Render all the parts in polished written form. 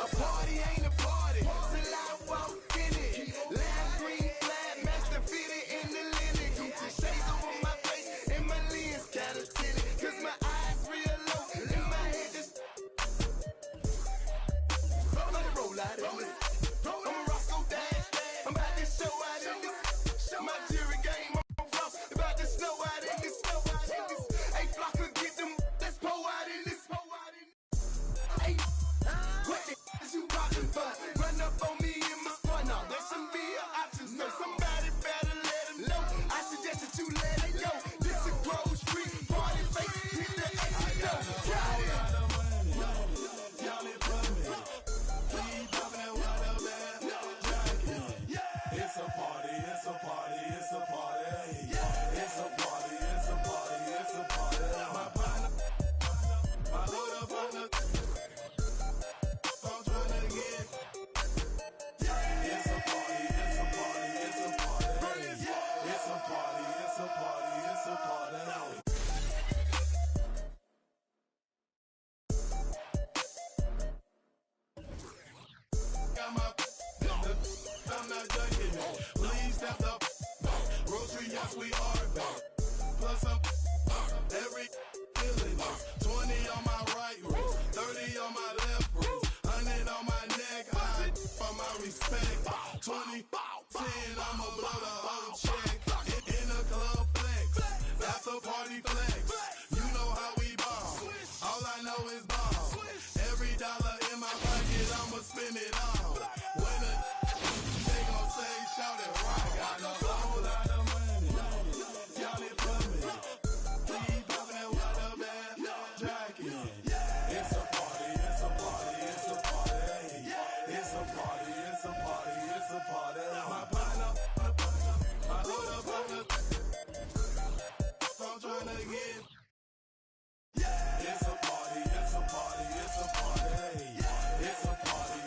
A party ain't a party till I walk in it. Lime green flag, master fitted in the linen. Gucci shades over my face and my lens kinda tinted. Cause my eyes real low and my head just let it roll out in this. I'm a Roscoe Dash. I'm about to show out in this. My jury game, I'm rough. About to snow out in this. Hey, Flocka, get them. Let's pour out in this. Hey, what the is you poppin' for? Run up on me in my spot. Now, there should be an option. So somebody better let them know. I suggest that you let it go. This is Grove Street. Party face. Hit the exit door. Got it. It's a party, it's a party, it's a party. It's a party, it's a party, it's a party. My partner, my little partner, I'm trying to get. It's a party, it's a party, it's a party. It's a party, it's a party, it's a party. Got my I'm not ducking it. Please step up. Rotary, yes, we are back. Plus up every feeling. 20 on my right wrist, 30 on my left wrist, 100 on my neck. High for my respect. 20, 10, I'ma blow the whole check. In the club flex, after party flex. You know how we ball. All I know is ball. Every dollar in my pocket, I'ma spend it all. When they gon' say, shout it right. Got a whole lot of money. Y'all it for me. Please pop that water bag jacket. It's a party, it's a party, it's a party. It's a party, it's a party, it's a party. My partner, my little partner, I'm trying to get. It's a party, it's a party, it's a party. It's a party.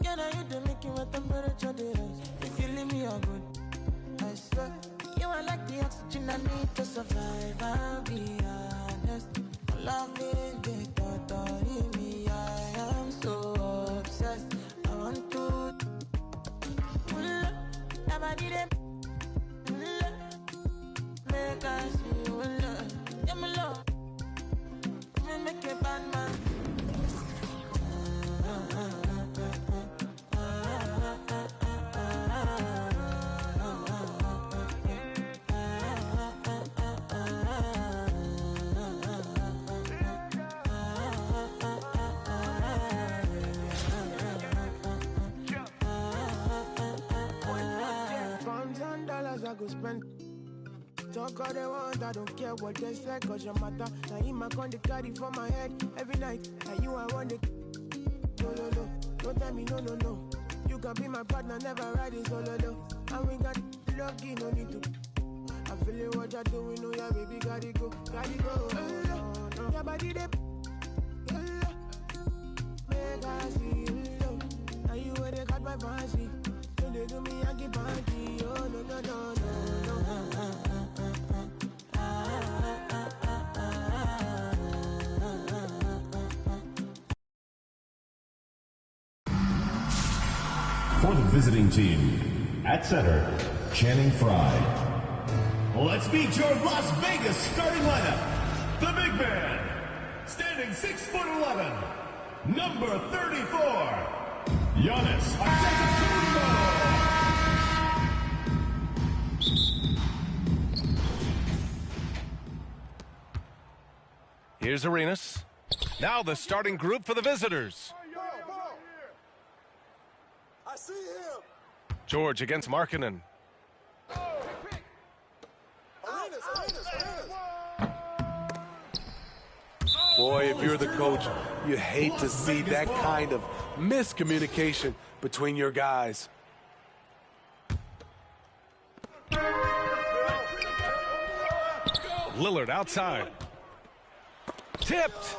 Can I hit the making what temperature there is? If you leave me a good, I swear. You are like the oxygen I need to survive. I'll be honest. Loving the thought of me. I am so obsessed. I want to never did it. Make us feel love. Yeah, my love. Make a bad man. $1,000 I go spend. Talk all they want, I don't care what they say, cause your matter. Now in my con, they carry for my head every night. Now you I want it. No, don't tell me no. You can be my partner, never ride it solo, and we got lucky, no need to. I feel it, what you're doing, oh yeah, baby, gotta go. Your body, they make us feel low. Now you where they got my fancy. Don't they do me, I keep party. Oh, no. For the visiting team, at center, Channing Frye. Let's meet your Las Vegas starting lineup. The big man, standing 6'11", number 34, Giannis Antetokounmpo. Here's Arenas. Now the starting group for the visitors. I see him. George against Markkanen. Boy, if you're the coach, you hate to see that kind of miscommunication between your guys. Lillard outside. Tipped.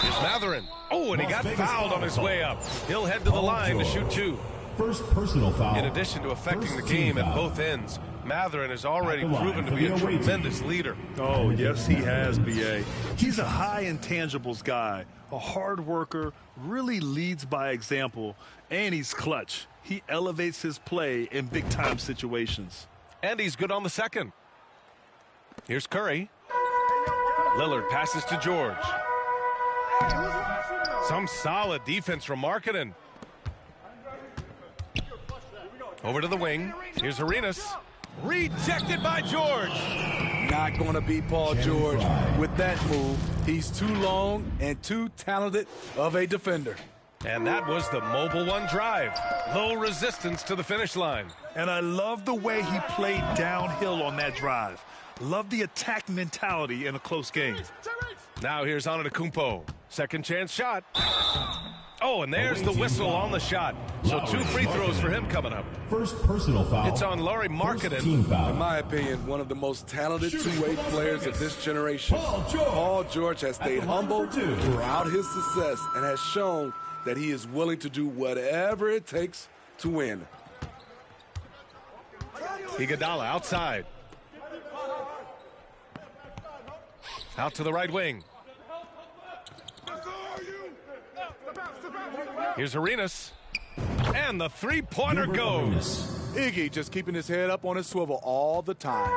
Here's Matherin. Oh, and he got fouled on his way up. He'll head to the line to shoot 2. First personal foul. In addition to affecting the game at both ends, Matherin has already proven to be a tremendous leader. Oh, yes, he has, B.A. He's a high intangibles guy, a hard worker, really leads by example, and he's clutch. He elevates his play in big-time situations. And he's good on the second. Here's Curry. Lillard passes to George. Some solid defense from Markkanen. Over to the wing. Here's Arenas. Rejected by George. Not going to beat Paul George with that move. He's too long and too talented of a defender. And that was the Mobile One drive. Low resistance to the finish line. And I love the way he played downhill on that drive. Love the attack mentality in a close game. Now here's Antetokounmpo. Second chance shot. Oh, and there's the whistle on the shot. So 2 free throws for him coming up. First personal foul. It's on Lauri Markkanen. Team foul. In my opinion, one of the most talented two-way players of this generation. Paul George has stayed humble throughout his success and has shown that he is willing to do whatever it takes to win. Iguodala outside. Out to the right wing. Here's Arenas. And the three-pointer goes. Iggy just keeping his head up on his swivel all the time.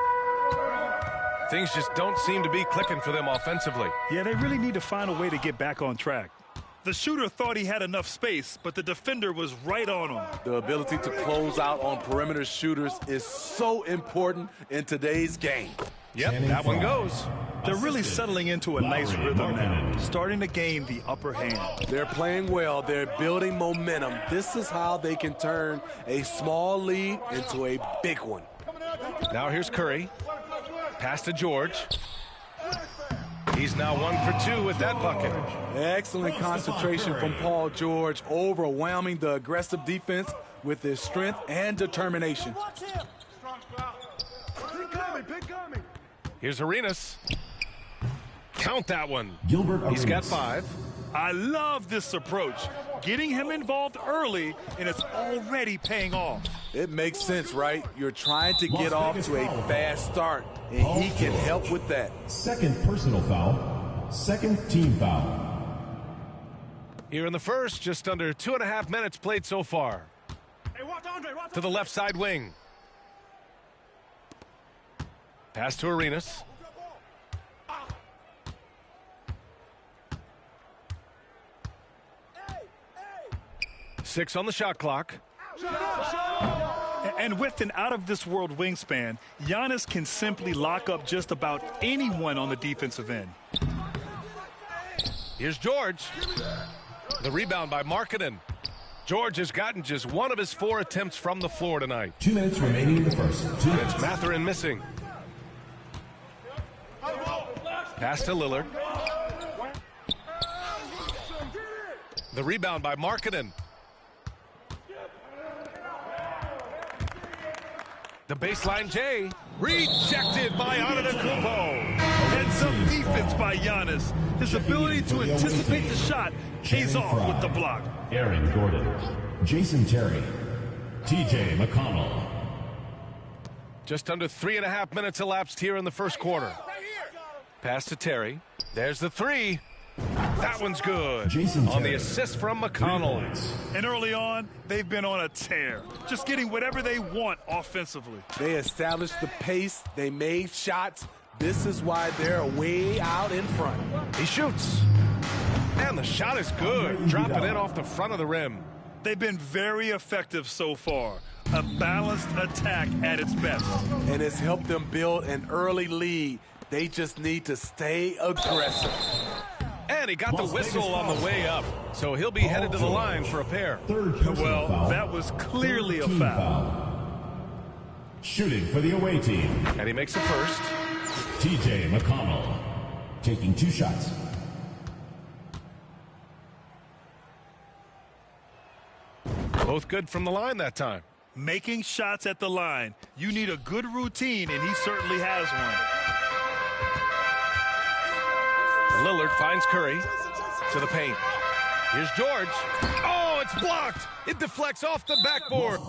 Things just don't seem to be clicking for them offensively. Yeah, they really need to find a way to get back on track. The shooter thought he had enough space, but the defender was right on him. The ability to close out on perimeter shooters is so important in today's game. Yep, that one goes. They're really settling into a nice rhythm now, starting to gain the upper hand. They're playing well. They're building momentum. This is how they can turn a small lead into a big one. Now here's Curry. Pass to George. He's now 1 for 2 with that bucket. Excellent concentration from Paul George, overwhelming the aggressive defense with his strength and determination. Here's Arenas. Count that one. Gilbert He's got Arenas. 5. I love this approach. Getting him involved early, and it's already paying off. It makes sense, right? You're trying to get off to a fast start, and he can help with that. Second personal foul. Second team foul. Here in the first, just under 2.5 minutes played so far. To the left side wing. Pass to Arenas. Six on the shot clock. And with an out-of-this-world wingspan, Giannis can simply lock up just about anyone on the defensive end. Here's George. The rebound by Markkanen. George has gotten just 1 of his 4 attempts from the floor tonight. 2 minutes remaining in the first. 2 minutes. It's Matherin missing. Pass to Lillard. The rebound by Markkanen. The baseline J. Rejected by Antetokounmpo. And some defense by Giannis. His ability to anticipate the shot pays off with the block. Aaron Gordon. Jason Terry. TJ McConnell. Just under 3.5 minutes elapsed here in the first quarter. Pass to Terry. There's the 3. That one's good. Jason on the Terry. assist from McConnell. And early on, they've been on a tear. Just getting whatever they want offensively. They established the pace. They made shots. This is why they're way out in front. He shoots. And the shot is good. Dropping in off the front of the rim. They've been very effective so far. A balanced attack at its best. And it's helped them build an early lead. They just need to stay aggressive. And he got the whistle on the way up. So he'll be headed to the line for a pair. Third personal Well, foul. that was clearly a Team foul. Shooting for the away team. And he makes the first. TJ McConnell. Taking 2 shots. Both good from the line that time. Making shots at the line. You need a good routine, and he certainly has one. Lillard finds Curry to the paint. Here's George. Oh, it's blocked. It deflects off the backboard.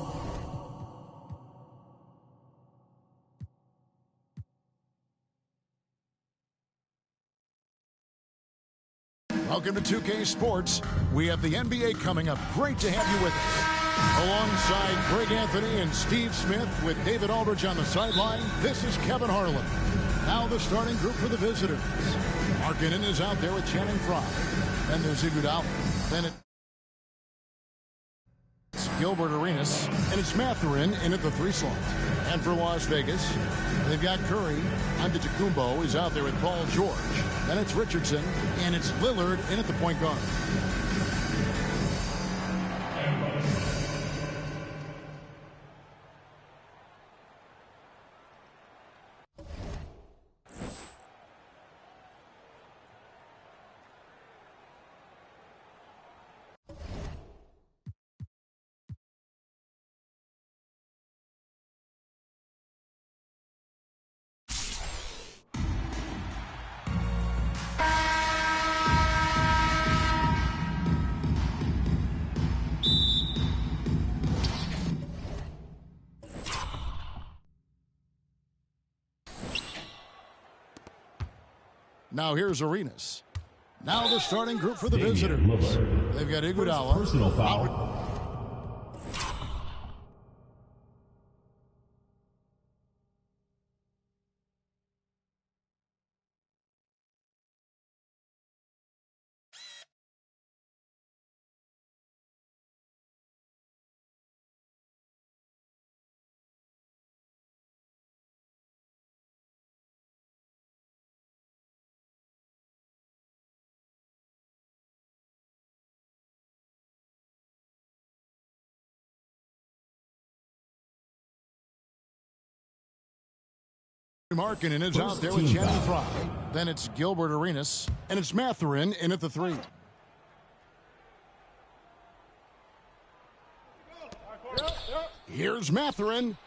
Welcome to 2K Sports. We have the NBA coming up. Great to have you with us. Alongside Greg Anthony and Steve Smith with David Aldridge on the sideline, this is Kevin Harlan. Now the starting group for the visitors. Markkanen is out there with Channing Frye. Then there's Iguodala. Then it's Gilbert Arenas. And it's Mathurin in at the 3 slot. And for Las Vegas, they've got Curry. Antetokounmpo is out there with Paul George. Then it's Richardson. And it's Lillard in at the point guard. Now here's Arenas. Now the starting group for the visitors. They've got Iguodala. Personal foul. Markkanen is out there with Channing Frye. Then it's Gilbert Arenas. And it's Mathurin in at the 3. Here's Mathurin.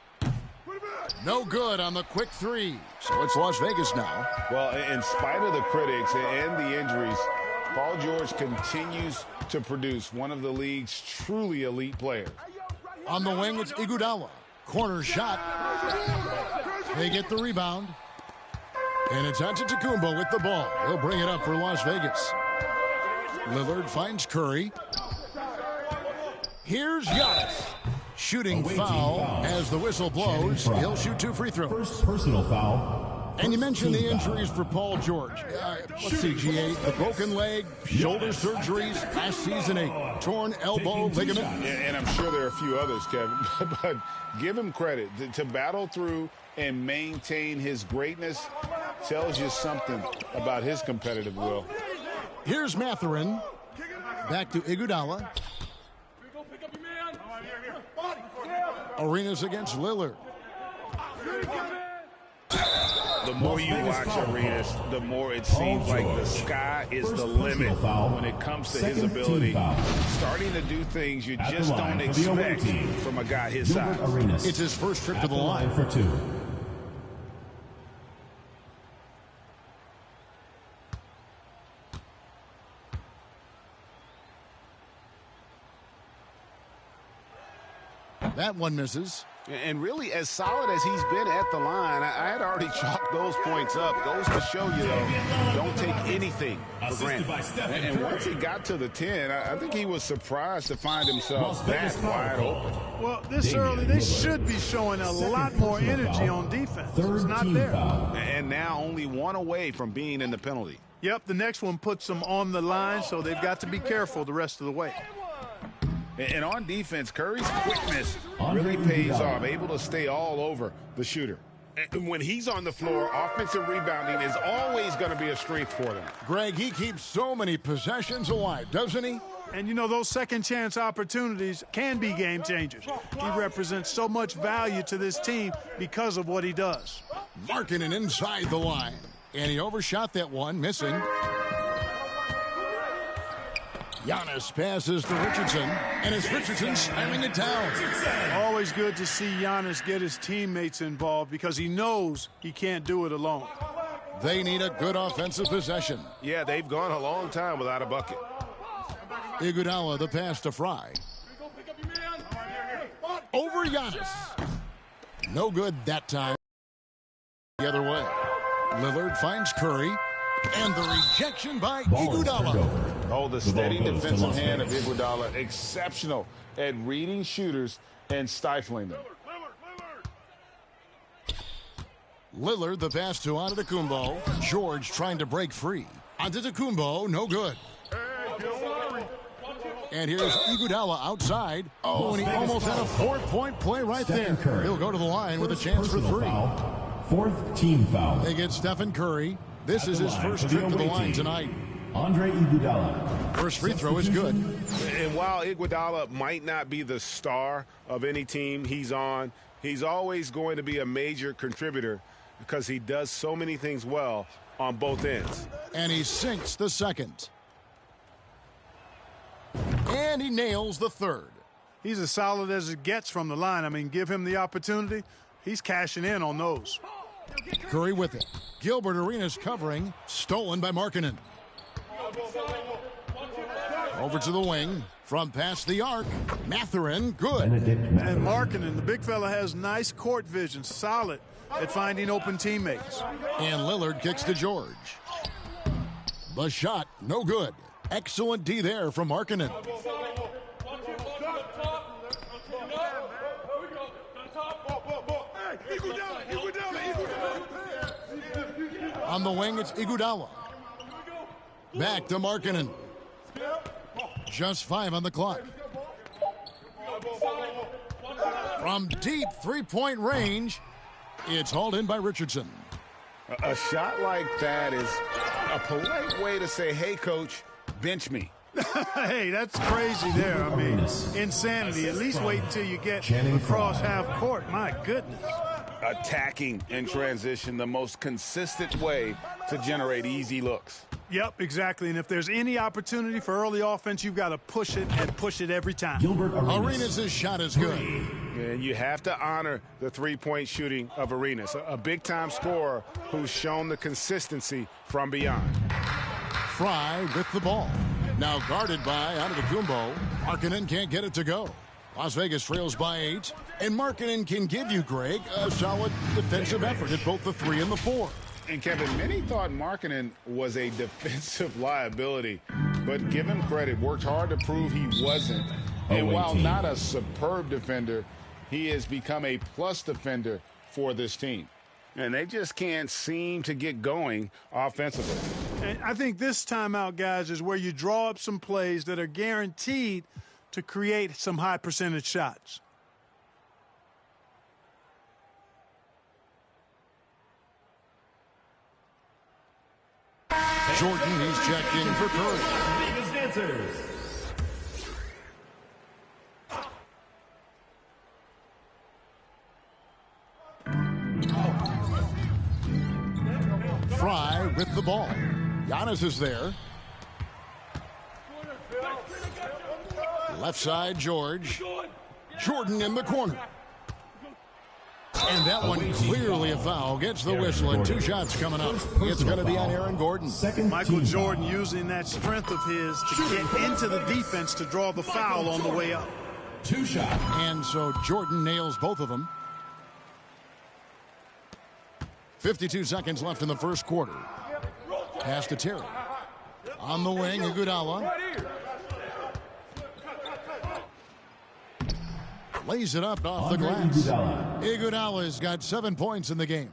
No good on the quick 3. So it's Las Vegas now. Well, in spite of the critics and the injuries, Paul George continues to produce one of the league's truly elite players. On the wing, it's Iguodala. Corner shot. They get the rebound. And it's Antetokounmpo with the ball. He'll bring it up for Las Vegas. Lillard finds Curry. Here's Giannis. Shooting foul as the whistle blows. He'll shoot 2 free throws. First personal foul. And you mentioned the injuries for Paul George. Let's see, G8, the broken leg, shoulder surgeries, last season a torn elbow ligament. And I'm sure there are a few others, Kevin, but give him credit. To battle through and maintain his greatness tells you something about his competitive will. Here's Mathurin. Back to Iguodala. Arenas against Lillard. The more you watch Arenas, the more it seems like the sky is the limit when it comes to his ability. Starting to do things you just don't expect from a guy his size. It's his first trip to the line. For 2. That one misses. And really, as solid as he's been at the line, I had already chalked those points up. Goes to show you, though, don't take anything for granted. And once he got to the 10, I think he was surprised to find himself that wide open. Well, this early, they should be showing a lot more energy on defense. It's not there. And now only 1 away from being in the penalty. Yep, the next one puts them on the line, so they've got to be careful the rest of the way. And on defense, Curry's quickness really pays off, able to stay all over the shooter. And when he's on the floor, offensive rebounding is always going to be a strength for them. Greg, he keeps so many possessions alive, doesn't he? And, you know, those second-chance opportunities can be game changers. He represents so much value to this team because of what he does. Markkanen inside the line. And he overshot that one, missing. Giannis passes to Richardson, and it's Richardson slamming it down. Always good to see Giannis get his teammates involved because he knows he can't do it alone. They need a good offensive possession. Yeah, they've gone a long time without a bucket. Iguodala, the pass to Fry. Over Giannis. No good that time. The other way. Lillard finds Curry. And the rejection by Iguodala. Oh, the steady defensive hand of Iguodala. Exceptional at reading shooters and stifling them. Lillard, the pass to Antetokounmpo. George trying to break free. Antetokounmpo, no good. And here's Iguodala outside. Oh, and he almost had a 4-point play right there. He'll go to the line with a chance for three. Fourth team foul. They get Stephen Curry. This is his first trip to the line tonight. Andre Iguodala. First free throw is good. And while Iguodala might not be the star of any team he's on, he's always going to be a major contributor because he does so many things well on both ends. And he sinks the second. And he nails the third. He's as solid as it gets from the line. I mean, give him the opportunity. He's cashing in on those. Curry with it. Gilbert Arenas covering. Stolen by Markkanen. Over to the wing. From past the arc. Mathurin, good. And Markkanen, the big fella, has nice court vision. Solid at finding open teammates. And Lillard kicks to George. The shot, no good. Excellent D there from Markkanen. On the wing, it's Iguodala. Back to Markkanen. Just 5 on the clock. From deep three-point range, it's hauled in by Richardson. A shot like that is a polite way to say, hey, coach, bench me. Hey, that's crazy there. I mean, insanity. At least wait until you get across half court. My goodness. Attacking in transition, the most consistent way to generate easy looks. Yep, exactly. And if there's any opportunity for early offense, you've got to push it and push it every time. Arenas' shot is good. And you have to honor the three-point shooting of Arenas, a big-time scorer who's shown the consistency from beyond. Fry with the ball. Now guarded by Antetokounmpo. Markkanen can't get it to go. Las Vegas trails by 8. And Markkanen can give you, Greg, a solid defensive effort at both the 3 and the 4. And Kevin, many thought Markkanen was a defensive liability, but give him credit, worked hard to prove he wasn't. And while not a superb defender, he has become a plus defender for this team. And they just can't seem to get going offensively. And I think this timeout, guys, is where you draw up some plays that are guaranteed to create some high percentage shots. Jordan, he's checked in for Curry. Vegas dancers. Fry with the ball. Giannis is there. Left side, George. Jordan in the corner. And that one clearly a foul. Gets the whistle and 2 shots coming up. It's going to be on Aaron Gordon. Michael Jordan using that strength of his to get into the defense to draw the foul on the way up. 2 shots. And so Jordan nails both of them. 52 seconds left in the first quarter. Pass to Terry. On the wing, Iguodala. Lays it up off the glass. Iguodala's got 7 points in the game.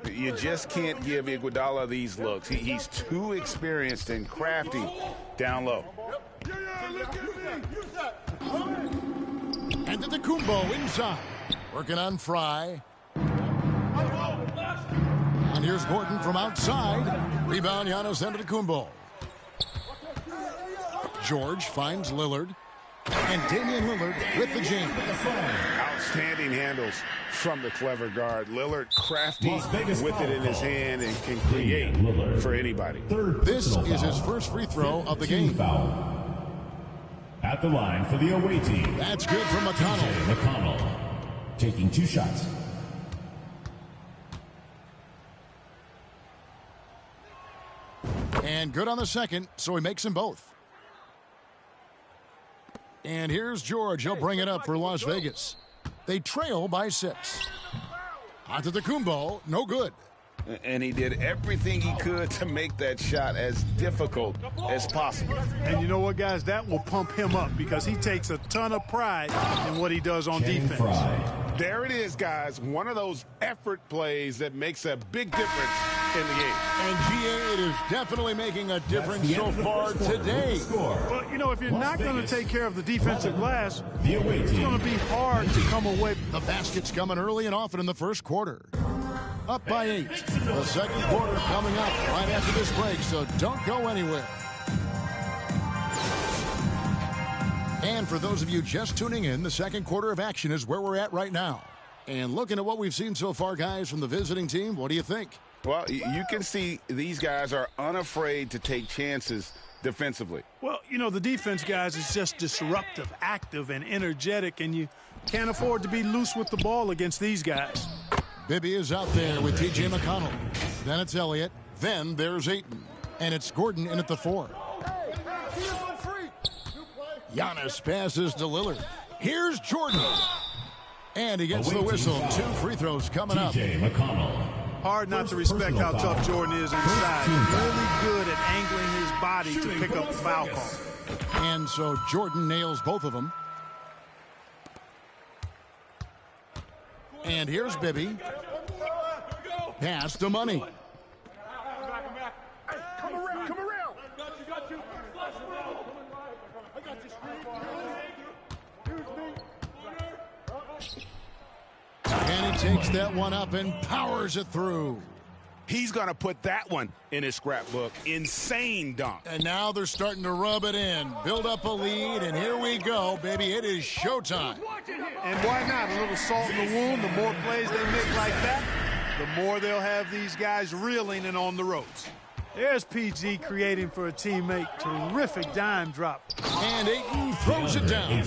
You just can't give Iguodala these looks. He's too experienced and crafty down low. And Antetokounmpo inside. Working on Fry. And here's Gordon from outside. Rebound, Giannis Antetokounmpo. George finds Lillard. And Damian Lillard with the jam. Outstanding handles from the clever guard. Lillard crafty with it in his hand and can create for anybody. This is his first free throw of the game. At the line for the away team. That's good from McConnell. McConnell taking 2 shots. And good on the second, so he makes them both. And here's George. He'll bring it up for Las Vegas. They trail by 6. Antetokounmpo, no good. And he did everything he could to make that shot as difficult as possible. And you know what, guys? That will pump him up because he takes a ton of pride in what he does on defense. There it is, guys. One of those effort plays that makes a big difference in the game. And GA, it is definitely making a difference so far today. Well, you know, if you're not going to take care of the defensive glass, it's going to be hard to come away. The basket's coming early and often in the first quarter. Up by 8. The second quarter coming up right after this break, so don't go anywhere. And for those of you just tuning in, the second quarter of action is where we're at right now. And looking at what we've seen so far, guys, from the visiting team, what do you think? Well, you can see these guys are unafraid to take chances defensively. Well, you know, the defense, guys, is just disruptive, active, and energetic, and you can't afford to be loose with the ball against these guys. Bibby is out there with T.J. McConnell. Then it's Elliott. Then there's Ayton. And it's Gordon in at the 4. Giannis passes to Lillard. Here's Jordan. And he gets the whistle. 2 free throws coming up. McConnell. Hard not to respect how tough Jordan is inside. Really good at angling his body to pick up the foul call. And so Jordan nails both of them. And here's Bibby. Pass to Money. Come around. And he takes that one up and powers it through. He's going to put that one in his scrapbook. Insane dunk. And now they're starting to rub it in. Build up a lead, and here we go, baby. It is showtime. And why not? A little salt in the wound. The more plays they make like that, the more they'll have these guys reeling and on the ropes. There's PG creating for a teammate. Terrific dime drop. And Ayton throws it down.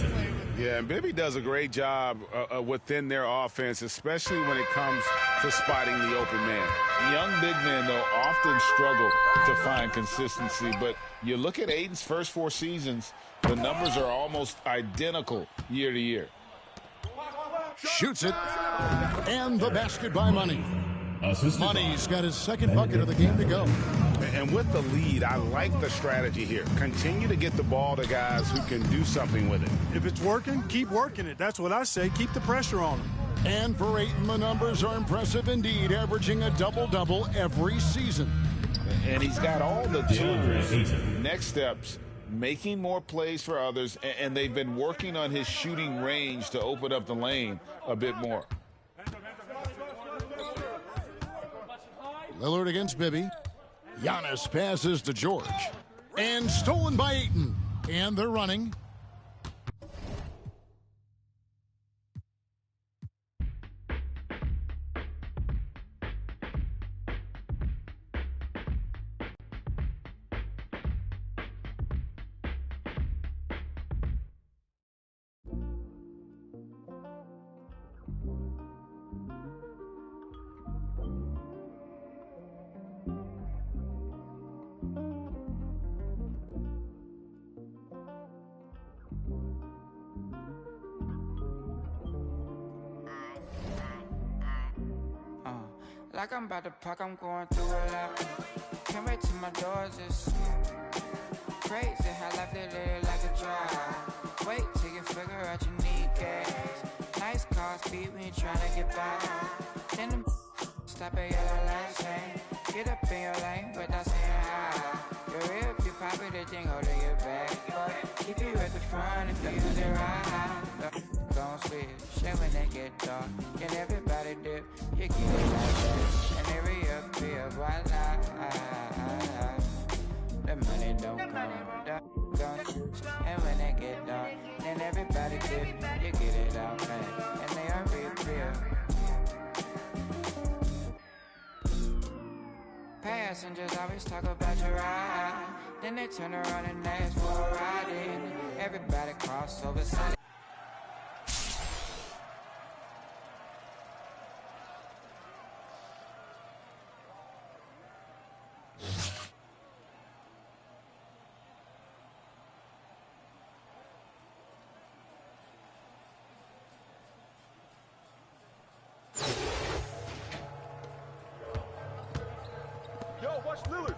Yeah, and Bibby does a great job within their offense, especially when it comes to spotting the open man. Young big men, though, often struggle to find consistency, but you look at Ayton's first 4 seasons, the numbers are almost identical year to year. Shoots it, and the basket by Money. Money's got his second bucket of the game to go. And with the lead, I like the strategy here. Continue to get the ball to guys who can do something with it. If it's working, keep working it. That's what I say. Keep the pressure on them. And for Ayton, the numbers are impressive indeed, averaging a double-double every season. And he's got all the tools. Next steps, making more plays for others, and they've been working on his shooting range to open up the lane a bit more. Lillard against Bibby. Giannis passes to George. And stolen by Ayton. And they're running. Like I'm about to park, I'm going through a lot. Can't wait till my doors is crazy how life live like a drive. Wait till you figure out you need gas. Nice car speed when you trying to get by. Then them stop at your last lane. Get up in your lane without saying hi. You're real if you pop it, the thing hold your back. But keep you at the front if you use it right. Don't switch, shit when they get dark. Can everybody dip? You get it like that. And they reappear, voila. The money don't come. Don't switch. And when they get dark, then everybody dip. You get it out, man. And they are reappear. Passengers always talk about your ride. Then they turn around and ask for a ride in. Everybody cross over Sunday. Yo, watch Lillard.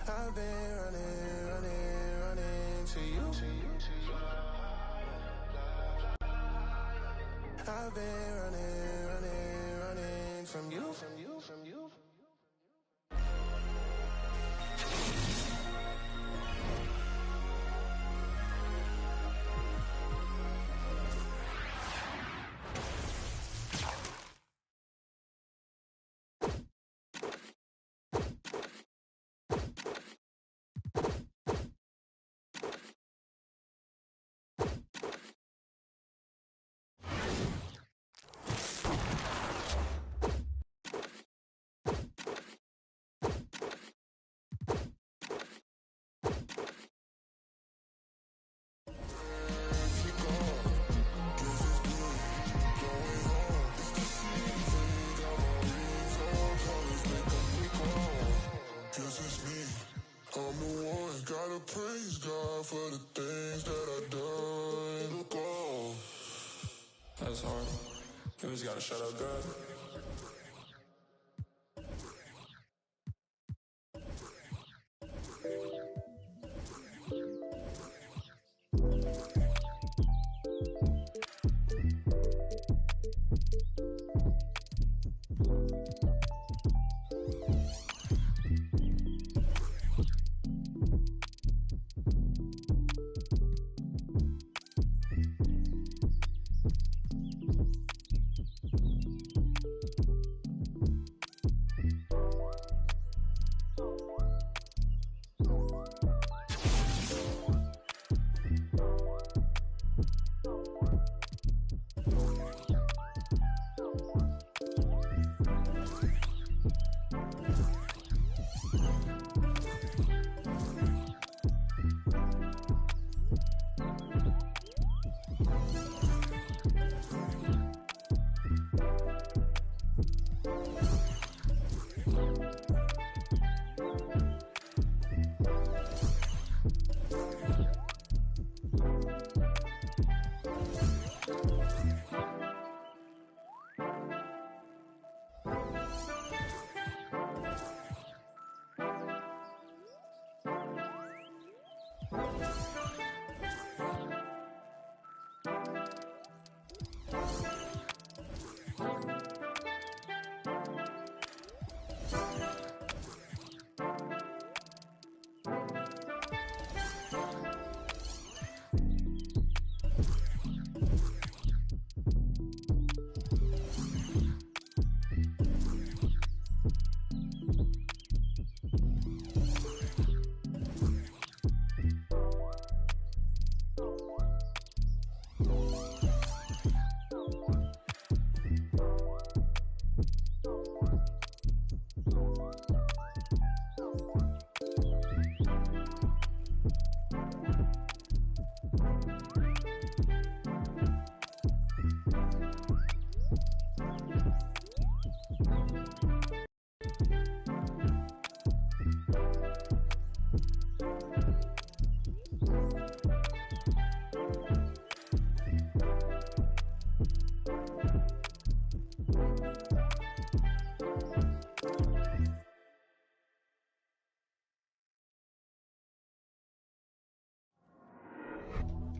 I've been running to you. I've been running from you. I'm the one, gotta praise God for the things that I done. Look on. That's hard. You just gotta shut up, God.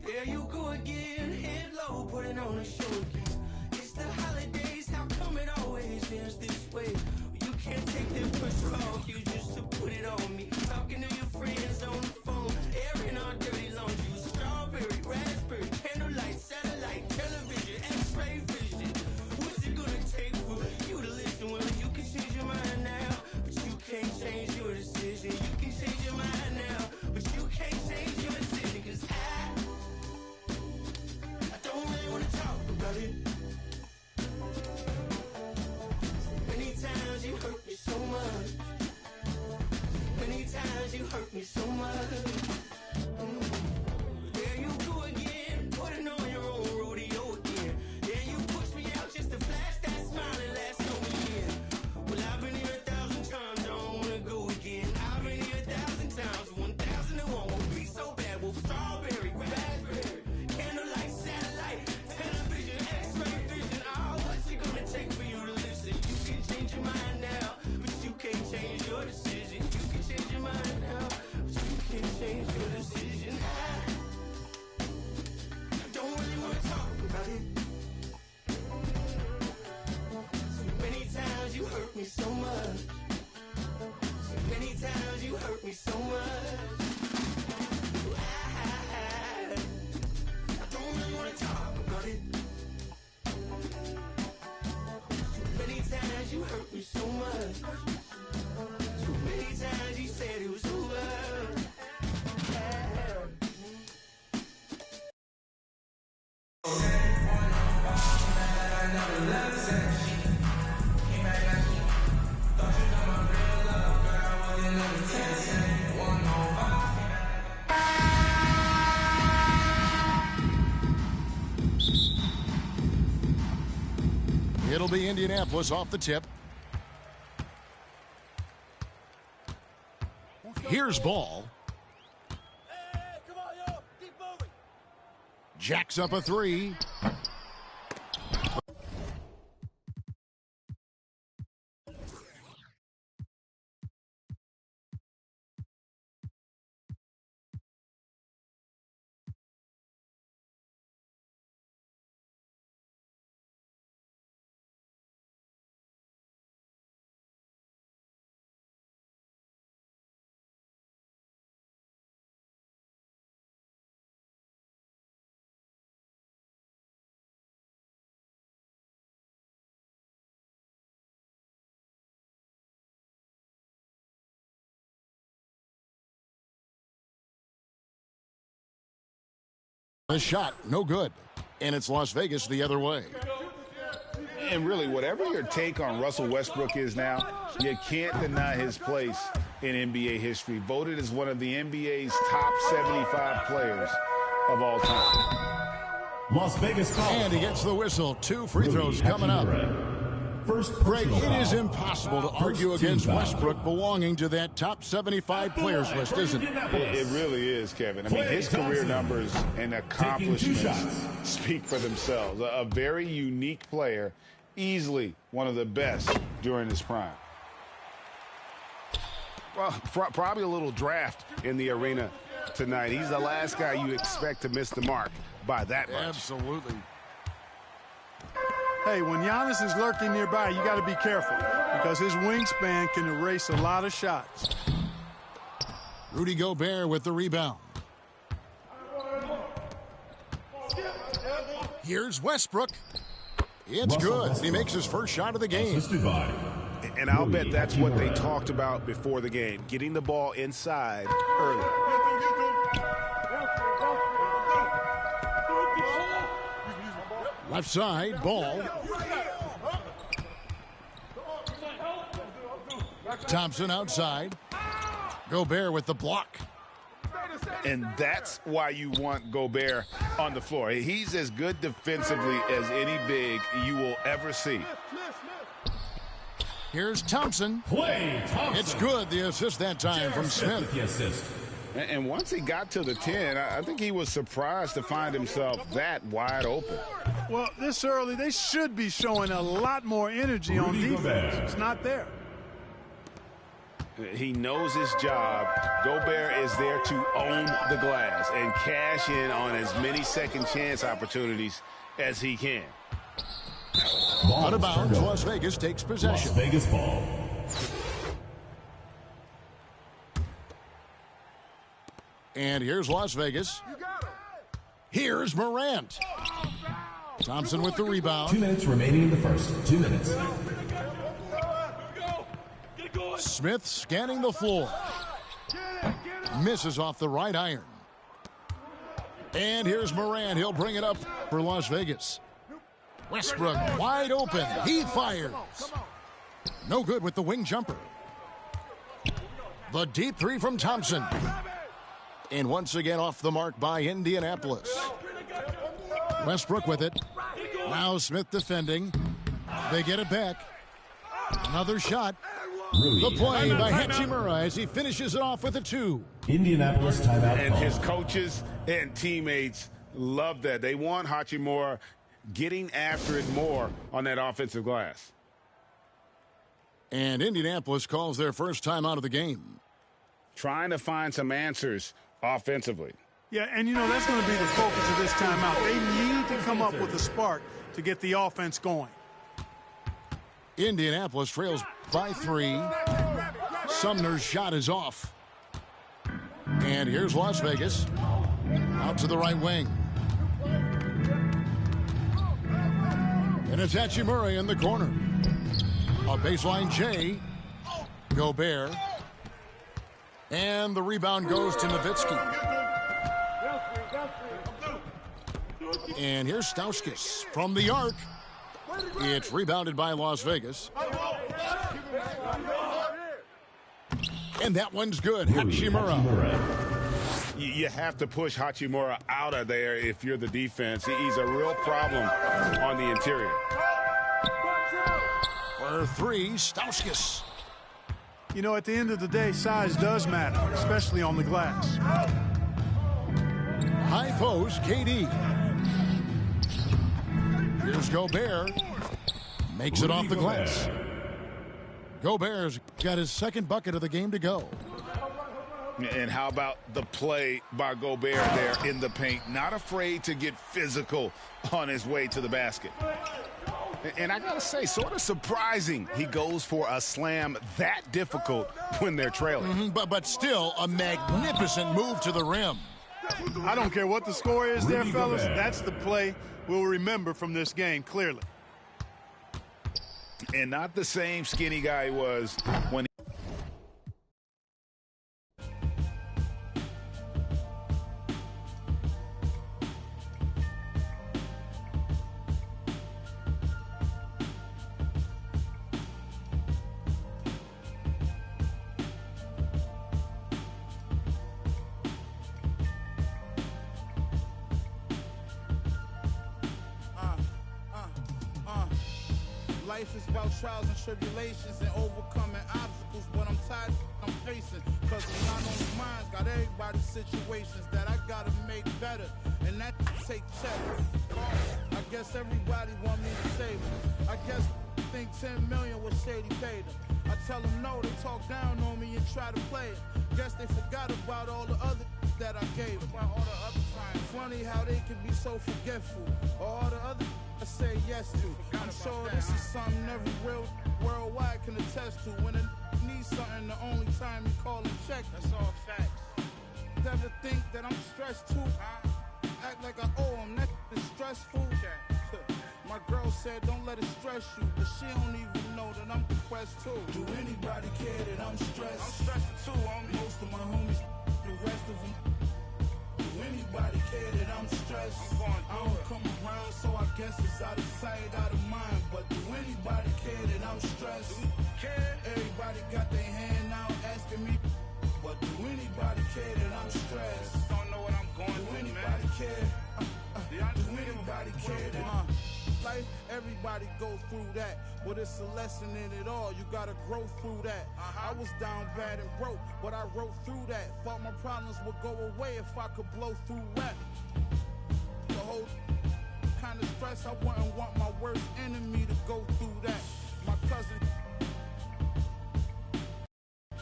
There you go again, head low, putting on a show again. It's the holidays, how come it always ends this way? You can't take that pressure off you just to put it on me. Talking to your friends on the phone, airing our dirty laundry. Strawberry, raspberry, candlelight, satellite, television, x-ray vision. What's it gonna take for you to listen? Well, you can change your mind now, but you can't change your decision. You can change your mind now, but you can't change your decision. Cause I don't really wanna talk about it. Many times you hurt me so much. Many times you hurt me so much. There you go again, putting on your own rodeo again. Yeah, you push me out just to flash that smile and last over again. Well, I've been here 1,000 times, I don't wanna go again. I've been here 1,000 times, 1,001 won't be so bad. Well, strawberry, raspberry, candlelight, satellite, television, x-ray vision. Oh, what's it gonna take for you to listen? You can change your mind now, but you can't change your decision. You can change your mind now, but you can't change your decision. I don't really wanna talk about it. So many times you hurt me so much. So many times you hurt me so much. I don't really wanna talk about it. So many times you hurt me so much. So many times you said it was over. It'll be Indianapolis off the tip. Here's ball. Jacks up a three. A shot, no good. And it's Las Vegas the other way. And really, whatever your take on Russell Westbrook is now, you can't deny his place in NBA history. Voted as one of the NBA's top 75 players of all time. Las Vegas foul. And he gets the whistle. 2 free throws coming up. First Greg, it is impossible to argue against Westbrook belonging to that top 75 players list, isn't it? It really is, Kevin. I mean, his career numbers and accomplishments speak for themselves. A very unique player, easily one of the best during his prime. Well, probably a little draft in the arena tonight. He's the last guy you expect to miss the mark by that much. Absolutely. Hey, when Giannis is lurking nearby, you got to be careful because his wingspan can erase a lot of shots. Rudy Gobert with the rebound. Here's Westbrook. It's good. He makes his first shot of the game. And I'll bet that's what they talked about before the game, getting the ball inside early. Left side, ball. Thompson outside. Gobert with the block. And that's why you want Gobert on the floor. He's as good defensively as any big you will ever see. Here's Thompson. It's good, the assist that time from Smith. And once he got to the 10, I think he was surprised to find himself that wide open. Well, this early, they should be showing a lot more energy on defense. It's not there. He knows his job. Gobert is there to own the glass and cash in on as many second chance opportunities as he can. Out of bounds, Las Vegas takes possession. Las Vegas ball. And here's Las Vegas. Here's Morant. Thompson with the rebound. 2 minutes remaining in the first. 2 minutes. Smith scanning the floor. Misses off the right iron. And here's Morant. He'll bring it up for Las Vegas. Westbrook wide open. He fires. No good with the wing jumper. The deep three from Thompson. And once again off the mark by Indianapolis. Westbrook with it. Now Smith defending. They get it back. Another shot. The play by Hachimura as he finishes it off with a 2. Indianapolis timeout. And his coaches and teammates love that. They want Hachimura getting after it more on that offensive glass. And Indianapolis calls their first time out of the game. Trying to find some answers offensively. Yeah, and that's going to be the focus of this timeout. They need to come up with a spark to get the offense going. Indianapolis trails by 3. Sumner's shot is off. And here's Las Vegas. Out to the right wing. And it's Hachimura in the corner. A baseline J. Gobert. And the rebound goes to Nowitzki. And here's Stauskas from the arc. It's rebounded by Las Vegas. And that one's good. Hachimura. You have to push Hachimura out of there if you're the defense. He's a real problem on the interior. For 3, Stauskas. At the end of the day, size does matter, especially on the glass. High post, KD. Here's Gobert. Makes it off the glass. Gobert's got his second bucket of the game to go. And how about the play by Gobert there in the paint? Not afraid to get physical on his way to the basket. And I got to say, sort of surprising he goes for a slam that difficult when they're trailing. But still a magnificent move to the rim. I don't care what the score is there, fellas. That's the play we'll remember from this game, clearly. And not the same skinny guy he was when he... Life is about trials and tribulations and overcoming obstacles, but I'm tired I'm facing. Cause not only mine, got everybody's situations that I gotta make better. And that take check. I guess everybody want me to save them. I guess think 10 million was shady paid them. I tell them no, they talk down on me and try to play it. Guess they forgot about all the other that I gave them. About all the other times. Funny how they can be so forgetful. All the other I say yes to. I'm sure this is something every real worldwide can attest to. When a needs something, the only time you call and check. That's all facts. Never think that I'm stressed too. Act like I owe them. That is stressful. My girl said don't let it stress you, but she don't even know that I'm depressed too. Do anybody care that I'm stressed? I'm stressed too, homie. Most of my homies, the rest of them. Do anybody care that I'm stressed? I don't come around, so I guess it's out of sight, out of mind. But do anybody care that I'm stressed? Everybody got their hand out asking me, but do anybody care that I'm stressed? Don't know what I'm going through, man. Do anybody care? Do anybody care that life, everybody go through that, but it's a lesson in it all. You gotta grow through that. I was down bad and broke, but I wrote through that. Thought my problems would go away if I could blow through rap. The whole kind of stress, I wouldn't want my worst enemy to go through that. My cousin,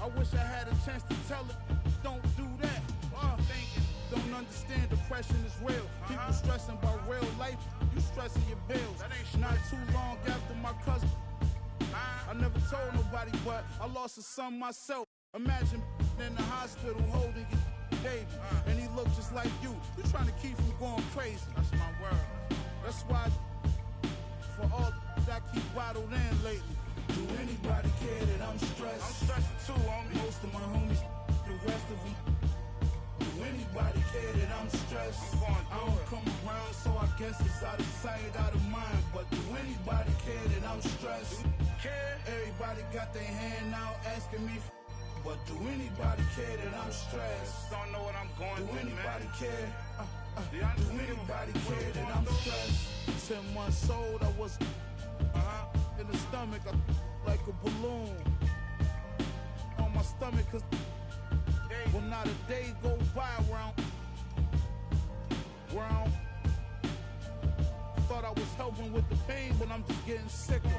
I wish wish I had a chance to tell it. Don't do that. Don't understand depression is real. People stressing about real life. You stressing your bills. Not too long after my cousin, I never told nobody, but I lost a son myself. Imagine in the hospital holding your baby, and he looked just like you. You trying to keep from going crazy. That's my word. That's why, for all that I keep bottled in lately. Do anybody care that I'm stressed? I'm stressed too, homie. Most of my homies, the rest of them. Do anybody care that I'm stressed? I don't come around, so I guess it's out of sight, out of mind. But do anybody care that I'm stressed? Everybody got their hand out asking me. But do anybody care that I'm stressed? Don't know what I'm going through. Do anybody care? Do anybody care that I'm stressed? 10 months old, I was in the stomach, like a balloon. On my stomach, cause well, not a day go by where I thought I was helping with the pain, but I'm just getting sicker.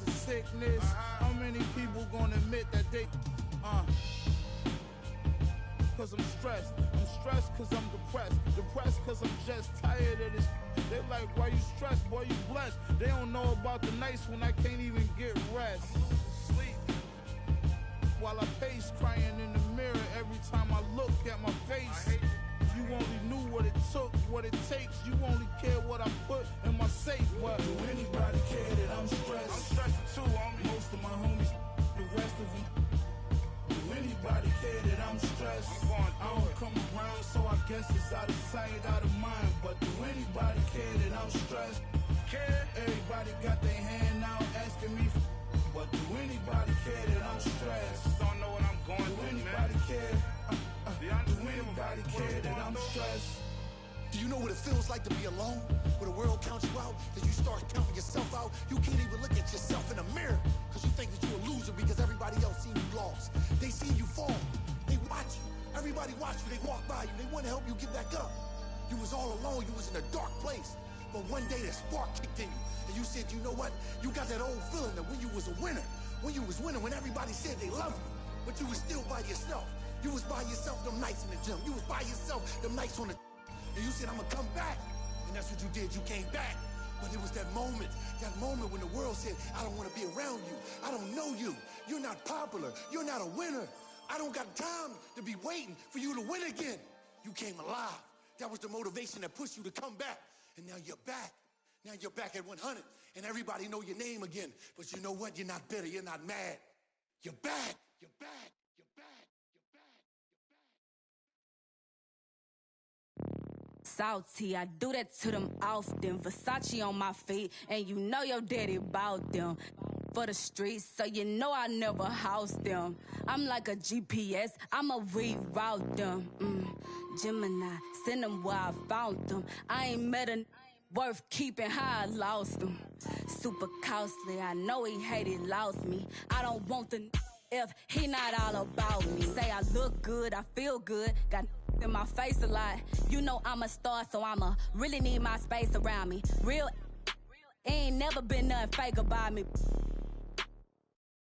The sickness. How many people gonna admit that they cause I'm stressed. I'm stressed cause I'm depressed. Depressed cause I'm just tired of this. They like, why you stressed, boy, you blessed. They don't know about the nights when I can't even get rest. While I pace, crying in the mirror every time I look at my face. If you only knew what it took, what it takes, you only care what I put in my safe. But do anybody care that I'm stressed? I'm stressed too, homie. Most of my homies, the rest of them. Do anybody care that I'm stressed? I don't come around, so I guess it's out of sight, out of mind. But do anybody care that I'm stressed? Everybody got their hand out asking me. But do anybody care that I'm stressed? Don't know what I'm going through. Do anybody care? Do anybody care that I'm stressed? Do you know what it feels like to be alone? Where the world counts you out, that you start counting yourself out. You can't even look at yourself in the mirror because you think that you're a loser because everybody else seen you lost. They seen you fall. They watch you. Everybody watch you. They walk by you. They want to help you get back up. You was all alone. You was in a dark place. But one day that spark kicked in you. And you said, you know what? You got that old feeling that when you was a winner, when you was winning, when everybody said they loved you, but you was still by yourself. You was by yourself them nights in the gym. You was by yourself them nights on the... And you said, I'm going to come back. And that's what you did. You came back. But it was that moment when the world said, I don't want to be around you. I don't know you. You're not popular. You're not a winner. I don't got time to be waiting for you to win again. You came alive. That was the motivation that pushed you to come back. And now you're back. Now you're back at 100. And everybody know your name again. But you know what? You're not bitter. You're not mad. You're back. You're back. You're back. Salty, I do that to them often. Versace on my feet, and you know your daddy bought them. For the streets, so you know I never house them. I'm like a GPS, I'ma reroute them. Gemini, send them where I found them. I ain't met a worth keeping how I lost them. Super costly, I know he hated, lost me. I don't want the if he not all about me. Say I look good, I feel good, got in my face a lot. You know I'm a star, so I'ma really need my space around me. Real ain't never been nothing fake about me.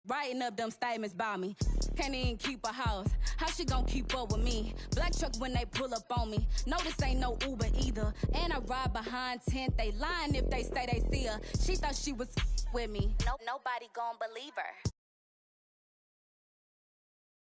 Writing up them statements about me. Can't even keep a house. How she gon' keep up with me? Black truck when they pull up on me. No, this ain't no Uber either. And I ride behind tent. They lying if they say they see her. She thought she was with me. Nobody gon' believe her.